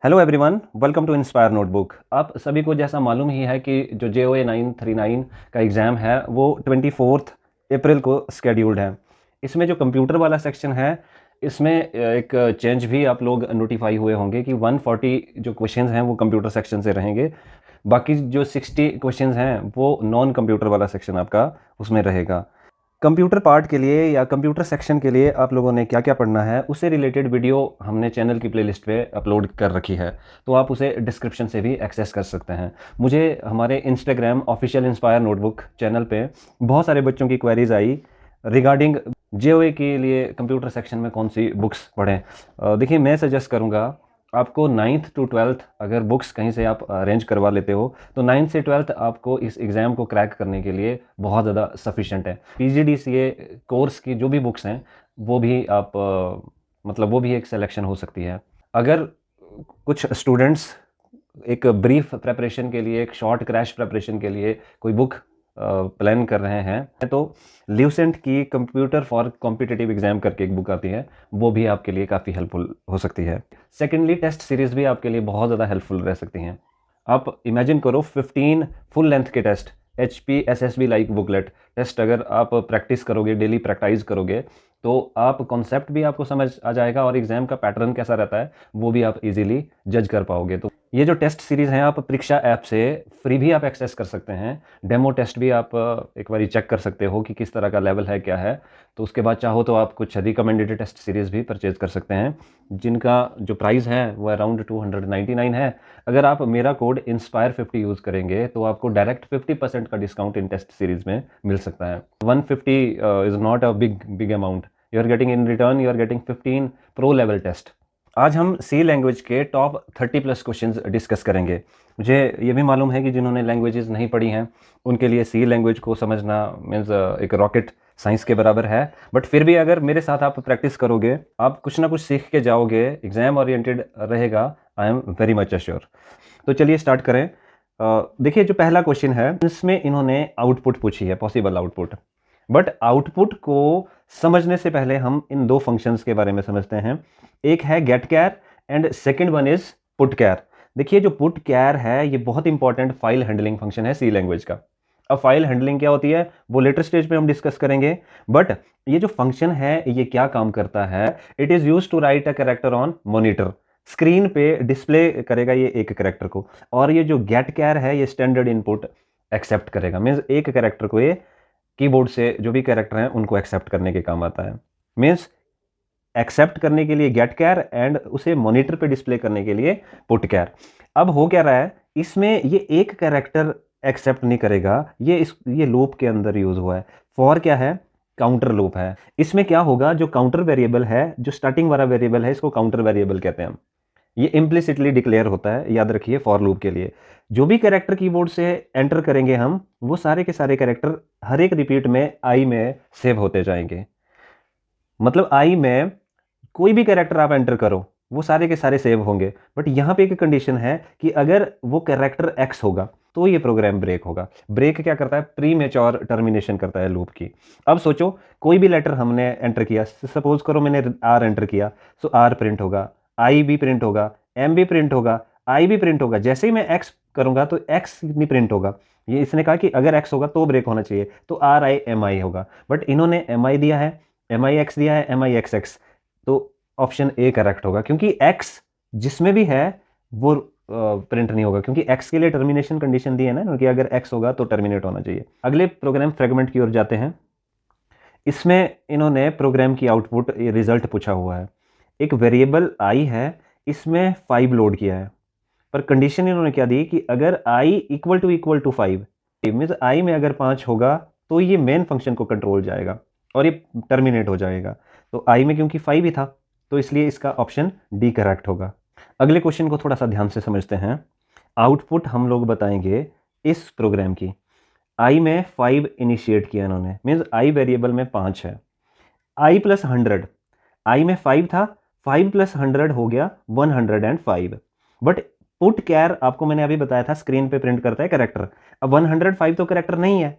Hello everyone, welcome to Inspire Notebook. आप सभी को जैसा मालूम ही है कि जो JOA 939 का एग्ज़ाम है वो 24 अप्रैल को स्केड्यूल्ड है। इसमें जो कंप्यूटर वाला सेक्शन है इसमें एक चेंज भी आप लोग नोटिफाई हुए होंगे कि 140 जो क्वेश्चंस हैं वो कंप्यूटर सेक्शन से रहेंगे। बाकी जो 60 क्वेश्चंस हैं वो नॉन कंप्यूटर वाला सेक्शन आपका उसमें रहेगा। कंप्यूटर पार्ट के लिए या कंप्यूटर सेक्शन के लिए आप लोगों ने क्या क्या पढ़ना है उससे रिलेटेड वीडियो हमने चैनल की प्लेलिस्ट पे अपलोड कर रखी है, तो आप उसे डिस्क्रिप्शन से भी एक्सेस कर सकते हैं। मुझे हमारे Instagram official inspire notebook channel पे बहुत सारे बच्चों की क्वेरीज आई रिगार्डिंग JOA के लिए कंप्यूटर सेक्शन में कौन सी बुक्स पढ़ें। देखिए, मैं सजेस्ट करूँगा आपको 9th to 12th अगर बुक्स कहीं से आप अरेंज करवा लेते हो तो 9th से 12th आपको इस एग्ज़ाम को क्रैक करने के लिए बहुत ज़्यादा सफिशेंट है। PGDCA कोर्स की जो भी बुक्स हैं वो भी आप मतलब वो भी एक सिलेक्शन हो सकती है। अगर कुछ स्टूडेंट्स एक ब्रीफ प्रेपरेशन के लिए, एक शॉर्ट क्रैश प्रेपरेशन के लिए कोई बुक प्लान कर रहे हैं तो ल्यूसेंट की कंप्यूटर फॉर कॉम्पिटिटिव एग्जाम करके एक बुक आती है, वो भी आपके लिए काफ़ी हेल्पफुल हो सकती है। सेकेंडली, टेस्ट सीरीज़ भी आपके लिए बहुत ज़्यादा हेल्पफुल रह सकती हैं। आप इमेजिन करो 15 फुल लेंथ के test, HPSSB like booklet test अगर आप प्रैक्टिस करोगे, डेली प्रैक्टिस करोगे तो आप कॉन्सेप्ट भी आपको समझ आ जाएगा और एग्जाम का पैटर्न कैसा रहता है वो भी आप इजीली जज कर पाओगे। तो ये जो टेस्ट सीरीज़ हैं आप परीक्षा ऐप से फ्री भी आप एक्सेस कर सकते हैं। डेमो टेस्ट भी आप एक बार चेक कर सकते हो कि किस तरह का लेवल है, क्या है। तो उसके बाद चाहो तो आप कुछ रिकमेंडेड टेस्ट सीरीज़ भी परचेज कर सकते हैं जिनका जो प्राइस है वो अराउंड 299 है। अगर आप मेरा कोड INSPIRE50 यूज़ करेंगे तो आपको डायरेक्ट 50% का डिस्काउंट इन टेस्ट सीरीज़ में मिल सकता है। 150 is not a big amount. You are getting in return, you are getting 15 pro level test. आज हम सी लैंग्वेज के टॉप 30+ क्वेश्चंस डिस्कस करेंगे। मुझे ये भी मालूम है कि जिन्होंने लैंग्वेजेस नहीं पढ़ी हैं उनके लिए सी लैंग्वेज को समझना मीन्स एक रॉकेट साइंस के बराबर है। बट फिर भी अगर मेरे साथ आप प्रैक्टिस करोगे आप कुछ ना कुछ सीख के जाओगे, एग्जाम ओरिएंटेड रहेगा, I am very much assure. तो चलिए स्टार्ट करें। देखिए, जो पहला क्वेश्चन है इसमें इन्होंने आउटपुट पूछी है, पॉसिबल आउटपुट। बट आउटपुट को समझने से पहले हम इन दो फंक्शंस के बारे में समझते हैं। एक है get car and second one is put car. देखिए, जो पुट कैर है ये बहुत इंपॉर्टेंट फाइल हैंडलिंग फंक्शन है सी लैंग्वेज का। अब फाइल हैंडलिंग क्या होती है वो लेटर स्टेज पे हम डिस्कस करेंगे, बट ये जो फंक्शन है ये क्या काम करता है। It is use to write a character on monitor. Screen पे डिस्प्ले करेगा ये एक कैरेक्टर को, और ये जो गेट कैर है ये स्टैंडर्ड इनपुट एक्सेप्ट करेगा। मीन्स एक कैरेक्टर को ये कीबोर्ड से जो भी कैरेक्टर हैं उनको एक्सेप्ट करने के काम आता है। मीन्स एक्सेप्ट करने के लिए गेट कैर एंड उसे मॉनिटर पे डिस्प्ले करने के लिए पुट कैर। अब हो क्या रहा है, इसमें ये एक कैरेक्टर एक्सेप्ट नहीं करेगा, ये लूप के अंदर यूज हुआ है। फॉर क्या है, काउंटर लूप है। इसमें क्या होगा, जो काउंटर वेरिएबल है, जो स्टार्टिंग वाला वेरिएबल है, इसको काउंटर वेरिएबल कहते हैं हम। ये इम्प्लिसिटली डिक्लेयर होता है, याद रखिए फॉर लूप के लिए। जो भी कैरेक्टर कीबोर्ड से एंटर करेंगे हम, वो सारे के सारे कैरेक्टर हर एक रिपीट में आई में सेव होते जाएंगे। मतलब आई में कोई भी कैरेक्टर आप एंटर करो वो सारे के सारे सेव होंगे। बट यहाँ पे एक कंडीशन है कि अगर वो कैरेक्टर एक्स होगा तो ये प्रोग्राम ब्रेक होगा। ब्रेक क्या करता है, प्री मेच्योर टर्मिनेशन करता है लूप की। अब सोचो, कोई भी लेटर हमने एंटर किया, सपोज करो मैंने आर एंटर किया, तो आर प्रिंट होगा, आई भी प्रिंट होगा, एम भी प्रिंट होगा, आई भी प्रिंट होगा। जैसे ही मैं एक्स करूंगा तो एक्स नहीं प्रिंट होगा। ये इसने कहा कि अगर एक्स होगा तो ब्रेक होना चाहिए, तो आर आई एम आई होगा। बट इन्होंने एम आई दिया है, एम आई एक्स दिया है, एम आई एक्स एक्स, तो ऑप्शन ए करेक्ट होगा, क्योंकि एक्स जिसमें भी है वो प्रिंट नहीं होगा, क्योंकि एक्स के लिए टर्मिनेशन कंडीशन दी है ना कि अगर एक्स होगा तो टर्मिनेट होना चाहिए। अगले प्रोग्राम फ्रेगमेंट की ओर जाते हैं। इसमें इन्होंने प्रोग्राम की आउटपुट रिजल्ट पूछा हुआ है। एक वेरिएबल आई है, इसमें 5 लोड किया है, पर कंडीशन इन्होंने क्या दी कि अगर I equal to 5 means I में अगर 5 होगा तो ये मेन फंक्शन को कंट्रोल जाएगा और ये टर्मिनेट हो जाएगा। तो आई में क्योंकि 5 ही था तो इसलिए इसका ऑप्शन डी करेक्ट होगा। अगले क्वेश्चन को थोड़ा सा ध्यान से समझते हैं। आउटपुट हम लोग बताएंगे इस प्रोग्राम की। आई में 5 इनिशिएट किया इन्होंने, मीन्स आई वेरिएबल में 5 है। आई प्लस 100, आई में 5 था, 5 प्लस 100 हो गया 105। बट पुट कैर आपको मैंने अभी बताया था स्क्रीन पे प्रिंट करता है कैरेक्टर। अब 105 तो कैरेक्टर नहीं है,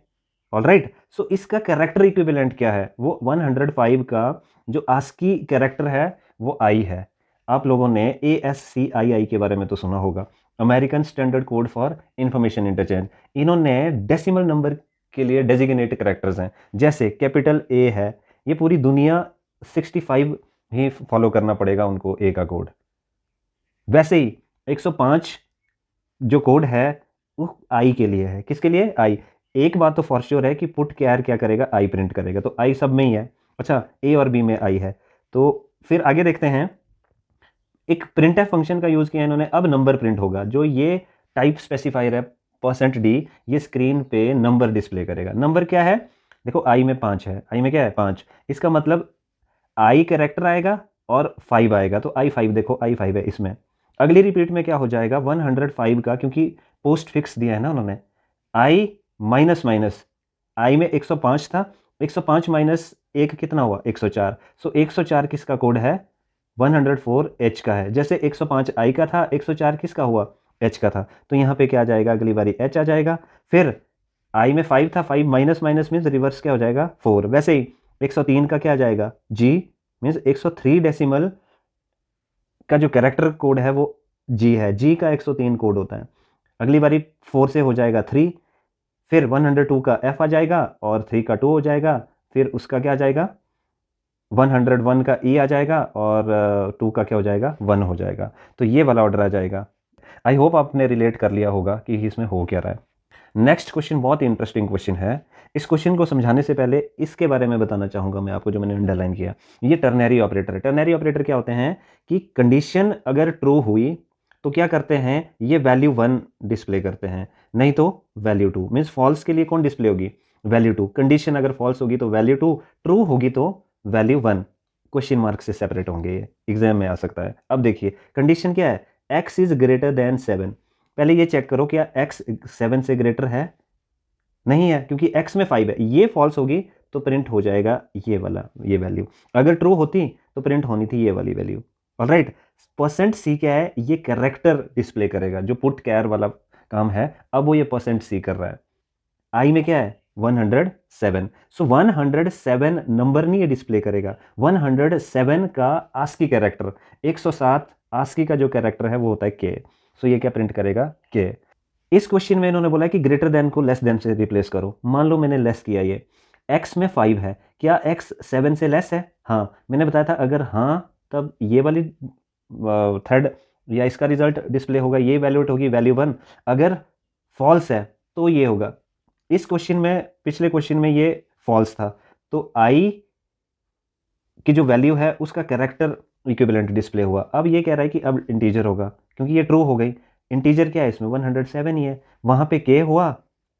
ऑलराइट। सो इसका कैरेक्टर इक्विवेलेंट क्या है, वो 105 का जो आस्की कैरेक्टर है वो आई है। आप लोगों ने ASCII के बारे में तो सुना होगा, American standard code for information interchange. इन्होंने डेसिमल नंबर के लिए डेजिग्नेट कैरेक्टर्स हैं, जैसे कैपिटल A है, ये पूरी दुनिया 65 ही फॉलो करना पड़ेगा उनको A का कोड। वैसे ही 105 जो कोड है वो आई के लिए है। किसके लिए? आई। एक बात तो फॉर श्योर है कि पुट कैर क्या करेगा? आई प्रिंट करेगा, तो आई सब में ही है। अच्छा, ए और बी में आई है। तो फिर आगे देखते हैं, एक प्रिंट एफ फंक्शन का यूज किया इन्होंने। अब नंबर प्रिंट होगा, जो ये टाइप स्पेसिफायर है %d, ये स्क्रीन पे नंबर डिस्प्ले करेगा। नंबर क्या है? देखो आई में 5 है, आई में क्या है? 5। इसका मतलब आई कैरेक्टर आएगा और 5 आएगा, तो आई 5, देखो आई 5 है इसमें। अगली रिपीट में क्या हो जाएगा? 105 का, क्योंकि पोस्ट फिक्स दिया है ना उन्होंने, आई माइनस माइनस, आई में 105 था, 105 माइनस 1 कितना हुआ? 104। सो 104 किसका कोड है? 104 एच का है। जैसे 105 आई का था, 104 किसका हुआ? एच का था। तो यहाँ पे क्या आ जाएगा? अगली बारी एच आ जाएगा। फिर आई में 5 था, 5 माइनस माइनस मीन्स रिवर्स क्या हो जाएगा? 4। वैसे ही 103 का क्या आ जाएगा? जी मीन्स 103 डेसिमल का जो कैरेक्टर कोड है वो जी है, जी का 103 कोड होता है। अगली बारी 4 से हो जाएगा 3, फिर 102 का एफ आ जाएगा और 3 का 2 हो जाएगा, फिर उसका क्या आ जाएगा? 101 का ई आ जाएगा और 2 का क्या हो जाएगा? 1 हो जाएगा। तो ये वाला ऑर्डर आ जाएगा। आई होप आपने रिलेट कर लिया होगा कि इसमें हो क्या रहा है। नेक्स्ट क्वेश्चन बहुत ही इंटरेस्टिंग क्वेश्चन है। इस क्वेश्चन को समझाने से पहले इसके बारे में बताना चाहूँगा मैं आपको, जो मैंने अंडरलाइन किया। ये टर्नरी ऑपरेटर है। टर्नरी ऑपरेटर क्या होते हैं कि कंडीशन अगर ट्रू हुई तो क्या करते हैं? ये वैल्यू 1 डिस्प्ले करते हैं, नहीं तो वैल्यू 2। मीन्स फॉल्स के लिए कौन डिस्प्ले होगी? वैल्यू 2। कंडीशन अगर फॉल्स होगी तो वैल्यू 2, ट्रू होगी तो वैल्यू 1। क्वेश्चन मार्क से सेपरेट होंगे, ये एग्जाम में आ सकता है। अब देखिए कंडीशन क्या है? x is greater than 7। पहले ये चेक करो क्या x 7 से ग्रेटर है? नहीं है, क्योंकि x में 5 है। ये फॉल्स होगी तो प्रिंट हो जाएगा ये वाला, ये वैल्यू। अगर ट्रू होती तो प्रिंट होनी थी ये वाली वैल्यू। ऑलराइट, %c क्या है? ये कैरेक्टर डिस्प्ले करेगा, जो पुट कैर वाला काम है, अब वो ये %c कर रहा है। आई में क्या है? 107। सो 107 नंबर नहीं ये डिस्प्ले करेगा, 107 का आस्की कैरेक्टर। 107 आस्की का जो कैरेक्टर है वो होता है के। सो ये क्या प्रिंट करेगा? के। इस क्वेश्चन में इन्होंने बोला कि ग्रेटर देन को लेस देन से रिप्लेस करो। मान लो मैंने लेस किया, ये x में 5 है, क्या x 7 से लेस है? हाँ, मैंने बताया था अगर हाँ तब ये वाली थर्ड या इसका रिजल्ट डिस्प्ले होगा, ये वैल्यूट होगी वैल्यू 1। अगर फॉल्स है तो ये होगा। इस क्वेश्चन में, पिछले क्वेश्चन में ये फॉल्स था, तो आई की जो वैल्यू है उसका कैरेक्टर इक्विवेलेंट डिस्प्ले हुआ। अब ये कह रहा है कि अब इंटीजर होगा, क्योंकि ये ट्रू हो गई। इंटीजर क्या है इसमें? 107 ही है। वहाँ पे के हुआ,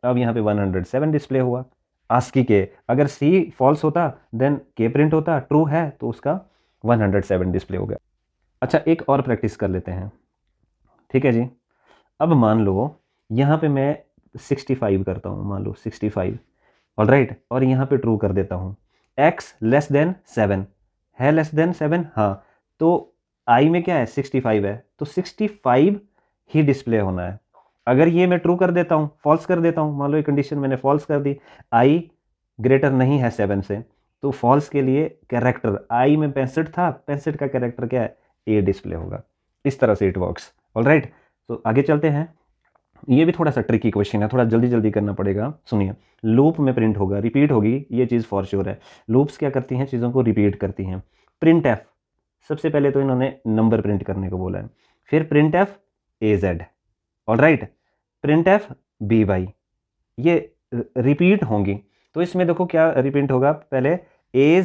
अब यहाँ पे 107 डिस्प्ले हुआ। आस्की के, अगर सी फॉल्स होता देन के प्रिंट होता, ट्रू है तो उसका 107 डिस्प्ले हो गया। अच्छा, एक और प्रैक्टिस कर लेते हैं, ठीक है जी। अब मान लो यहाँ पे मैं 65 करता हूँ, मान लो 65, ऑलराइट, और यहाँ पे ट्रू कर देता हूँ। x लेस देन 7 है, लेस देन 7, हाँ, तो i में क्या है? 65 है, तो 65 ही डिस्प्ले होना है। अगर ये मैं ट्रू कर देता हूँ, फॉल्स कर देता हूँ, मान लो ये कंडीशन मैंने फॉल्स कर दी, i ग्रेटर नहीं है 7 से, तो फॉल्स के लिए कैरेक्टर i में 65 था, 65 का कैरेक्टर क्या है? a डिस्प्ले होगा। इस तरह से इट वर्क्स। ऑलराइट, तो आगे चलते हैं। ये भी थोड़ा सा ट्रिकी क्वेश्चन है, थोड़ा जल्दी जल्दी करना पड़ेगा। सुनिए, लूप में प्रिंट होगा, रिपीट होगी, ये चीज़ फॉर श्योर है। लूप्स क्या करती हैं? चीज़ों को रिपीट करती हैं। प्रिंट एफ, सबसे पहले तो इन्होंने नंबर प्रिंट करने को बोला है, फिर printf A Z, alright, printf B Y, ये रिपीट होंगी। तो इसमें देखो क्या रिपीट होगा? पहले ए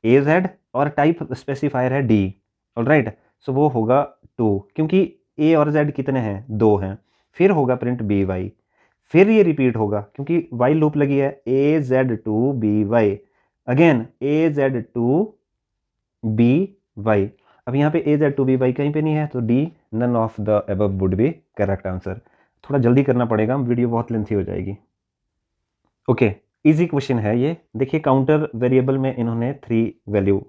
जेड और टाइप स्पेसिफायर है डी, ऑलराइट, सो वो होगा 2, क्योंकि ए और जेड कितने हैं? 2 हैं। फिर होगा प्रिंट बी वाई, फिर ये रिपीट होगा क्योंकि वाई लूप लगी है, A Z to B Y, again A Z to B Y. अब यहाँ पे A Z to B Y कहीं पे नहीं है, तो D, none of the above would be correct answer. थोड़ा जल्दी करना पड़ेगा, वीडियो बहुत लेंथी हो जाएगी। ओके, इजी क्वेश्चन है ये। देखिए काउंटर वेरिएबल में इन्होंने 3 वैल्यू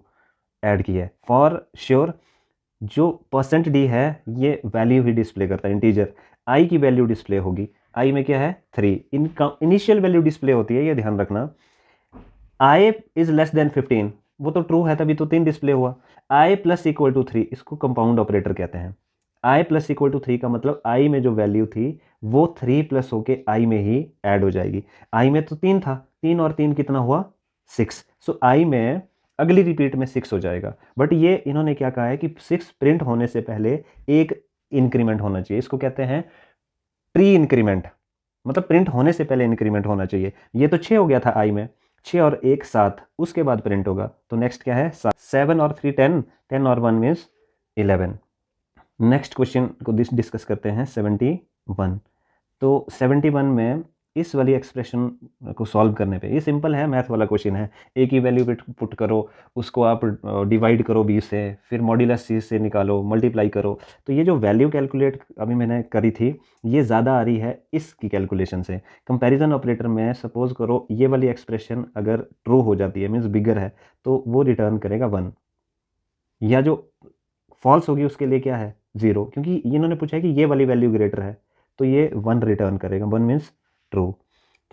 ऐड की है। फॉर श्योर जो %d है ये वैल्यू ही डिस्प्ले करता है, इंटीजर। i की वैल्यू डिस्प्ले होगी, i में क्या है? 3। इनिशियल वैल्यू डिस्प्ले होती है, ये ध्यान रखना। i इज लेस देन 15, वो तो ट्रू है तभी तो 3 डिस्प्ले हुआ। i प्लस इक्वल टू 3, इसको कंपाउंड ऑपरेटर कहते हैं। i प्लस इक्वल टू 3 का मतलब i में जो वैल्यू थी वो 3 प्लस होके i में ही ऐड हो जाएगी। i में तो 3 था, 3 और 3 कितना हुआ 6, सो i में अगली रिपीट में 6 हो जाएगा। बट ये इन्होंने क्या कहा है कि 6 प्रिंट होने से पहले एक इंक्रीमेंट होना चाहिए, इसको कहते हैं प्री इंक्रीमेंट, मतलब प्रिंट होने से पहले इंक्रीमेंट होना चाहिए। ये तो 6 हो गया था आई में, 6 और 1 7, उसके बाद प्रिंट होगा। तो नेक्स्ट क्या है 7 और 3 10, 10 और 1 मीन्स 11। नेक्स्ट क्वेश्चन को डिस्कस करते हैं 71। तो 71 में इस वाली एक्सप्रेशन को सॉल्व करने पे, ये सिंपल है, मैथ वाला क्वेश्चन है। ए की वैल्यू पुट करो, उसको आप डिवाइड करो 20 से, फिर मॉड्यूलस सी से निकालो, मल्टीप्लाई करो। तो ये जो वैल्यू कैलकुलेट अभी मैंने करी थी ये ज़्यादा आ रही है इसकी कैलकुलेशन से। कंपैरिजन ऑपरेटर में सपोज करो ये वाली एक्सप्रेशन अगर ट्रू हो जाती है, मीन्स बिगर है, तो वो रिटर्न करेगा 1, या जो फॉल्स होगी उसके लिए क्या है 0, क्योंकि इन्होंने पूछा है कि ये वाली वैल्यू ग्रेटर है, तो ये 1 रिटर्न करेगा, 1 मीन्स ट्रू।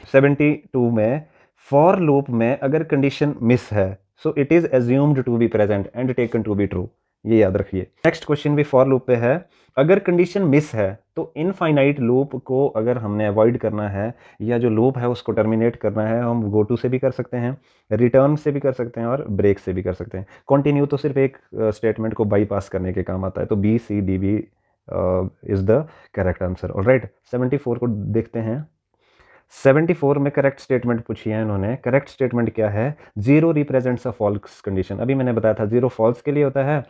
72 में फॉर लूप में अगर कंडीशन मिस है so it is assumed to be present and taken to be true, ये याद रखिए। नेक्स्ट क्वेश्चन भी फॉर लूप पे है। अगर कंडीशन मिस है तो इनफाइनाइट लूप को अगर हमने अवॉइड करना है या जो लूप है उसको टर्मिनेट करना है, हम गो टू से भी कर सकते हैं, रिटर्न से भी कर सकते हैं और ब्रेक से भी कर सकते हैं। कंटिन्यू तो सिर्फ एक स्टेटमेंट को बाईपास करने के काम आता है, तो B C D B is the correct answer. Alright, 74 को देखते हैं। 74 में करेक्ट स्टेटमेंट पूछी है इन्होंने। करेक्ट स्टेटमेंट क्या है, 0 रिप्रेजेंट्स अ फॉल्स कंडीशन। अभी मैंने बताया था 0 फॉल्स के लिए होता है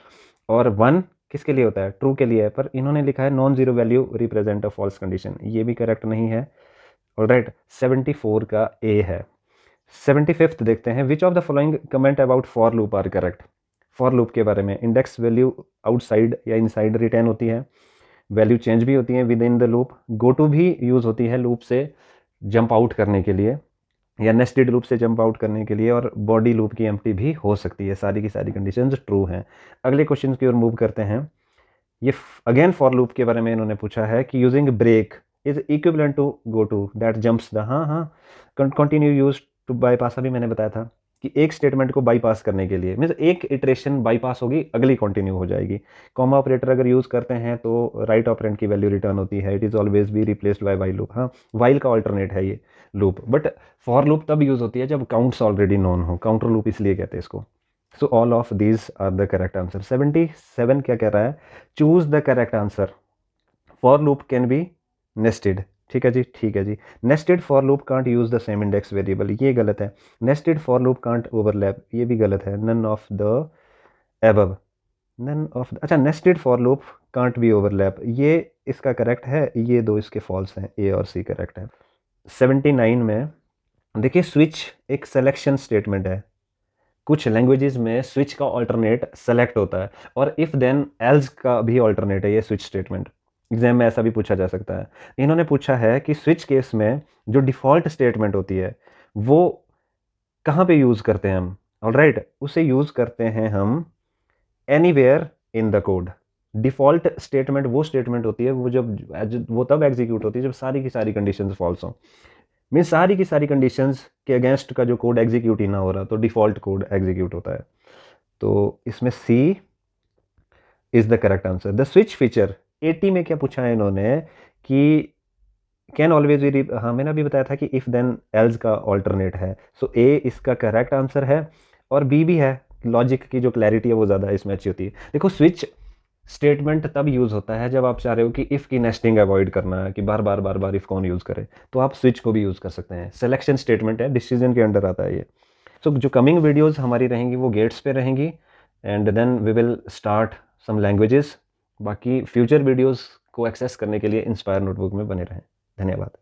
और 1 किसके लिए होता है, ट्रू के लिए है, पर इन्होंने लिखा है non zero value represent a false condition, ये भी करेक्ट नहीं है। ऑलराइट, 74 का ए है। 75th देखते हैं, which of the following comment about for loop are correct. For loop के बारे में, इंडेक्स वैल्यू आउटसाइड या इनसाइड रिटर्न होती है, वैल्यू चेंज भी होती है within the loop, goto भी यूज़ होती है लूप से जंप आउट करने के लिए या नेस्टेड लूप से जंप आउट करने के लिए, और बॉडी लूप की एम्प्टी भी हो सकती है। सारी की सारी कंडीशंस ट्रू हैं। अगले क्वेश्चन की ओर मूव करते हैं। ये अगेन फॉर लूप के बारे में इन्होंने पूछा है कि using break is equivalent to goto that jumps the, हाँ कंटिन्यू यूज टू बाईपास, अभी मैंने बताया था कि एक स्टेटमेंट को बाईपास करने के लिए मीन्स एक इटरेशन बाईपास होगी अगली कंटिन्यू हो जाएगी। कॉमा ऑपरेटर अगर यूज करते हैं तो राइट ऑपरेंड की वैल्यू रिटर्न होती है, it is always be replaced by while loop. हाँ, वाइल का ऑल्टरनेट है ये लूप, बट फॉर लूप तब यूज होती है जब काउंट्स ऑलरेडी नोन हो, काउंटर लूप इसलिए कहते हैं इसको। So all of these are the correct answer. 77 क्या कह रहा है, choose the correct answer. For loop can be nested, ठीक है जी, ठीक है जी। Nested for loop can't use the same index variable, ये गलत है। Nested for loop can't overlap, ये भी गलत है। None of the above, none of, अच्छा nested for loop can't be overlap, ये इसका करेक्ट है, ये दो इसके फॉल्स हैं, ए और सी करेक्ट है। 79 में देखिए, स्विच एक सिलेक्शन स्टेटमेंट है। कुछ लैंग्वेजेस में स्विच का ऑल्टरनेट सेलेक्ट होता है और इफ देन एल्स का भी ऑल्टरनेट है ये स्विच स्टेटमेंट। एग्जाम में ऐसा भी पूछा जा सकता है। इन्होंने पूछा है कि स्विच केस में जो डिफ़ॉल्ट स्टेटमेंट होती है वो कहाँ पे यूज़ करते हैं हम। ऑलराइट, उसे यूज़ करते हैं हम anywhere in the code. Default statement वो स्टेटमेंट होती है वो तब एग्जीक्यूट होती है जब सारी की सारी कंडीशंस फॉल्स हों। मीन सारी की सारी कंडीशंस के अगेंस्ट का जो कोड एग्जीक्यूट ही ना हो रहा, तो डिफ़ॉल्ट कोड एग्जीक्यूट होता है। तो इसमें C is the correct answer. The switch feature 80 में क्या पूछा है इन्होंने कि कैन ऑलवेज बी, हाँ मैंने अभी बताया था कि इफ़ देन एल्स का ऑल्टरनेट है, सो ए इसका करेक्ट आंसर है और बी भी है। लॉजिक की जो क्लैरिटी है वो ज़्यादा इसमें अच्छी होती है। देखो, स्विच स्टेटमेंट तब यूज़ होता है जब आप चाह रहे हो कि इफ़ की नेस्टिंग अवॉइड करना है, कि बार बार इफ़ कौन यूज़ करे, तो आप स्विच को भी यूज़ कर सकते हैं। सिलेक्शन स्टेटमेंट है, डिसीजन के अंडर आता है ये। सो जो कमिंग वीडियोस हमारी रहेंगी वो गेट्स पे रहेंगी and then we will start some languages. बाकी फ्यूचर वीडियोस को एक्सेस करने के लिए इंस्पायर नोटबुक में बने रहें। धन्यवाद।